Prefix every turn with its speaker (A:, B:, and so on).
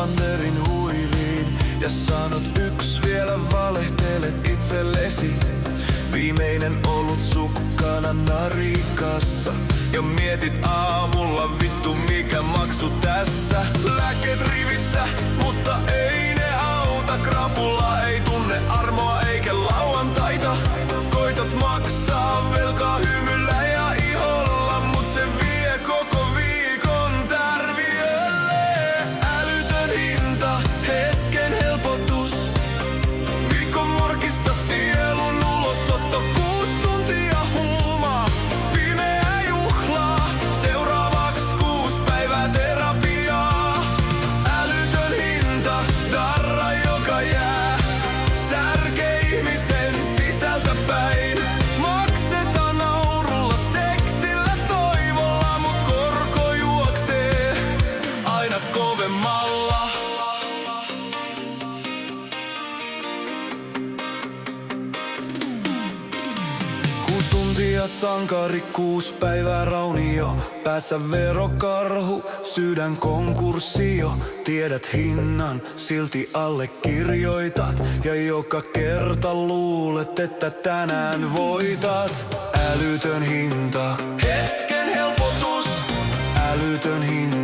A: Skanderin huiviin ja sanot yks vielä valehtelet itsellesi. Viimeinen olut sukkana narikassa ja mietit aamulla vittu mikä maksu tässä. Lääkkeet rivissä, mutta ei ne auta. Krapulla ei tunne armoa eikä lauantaita. Koitat maksaa velkaa hymyllä ja iholla, mut se vie koko viikon tärviölle. Älytön hinta, hetken helpotus. Viikon morkista sielun ulosotto. 6 tuntia huumaa, pimeää juhlaa. Seuraavaks 6 päivää terapiaa. Älytön hinta, darra joka jää. Särkee ihmisen sisältä päin. Maksetaan naurulla, seksillä, toivolla, mut korko juoksee aina kovemmalla. 6 tuntia sankari, 6 päivää raunio. Päässä verokarhu, sydän konkurssio. Tiedät hinnan, silti allekirjoitat. Ja joka kerta luulet, että tänään voitat. Älytön hinta, hetken helpotus. Älytön hinta.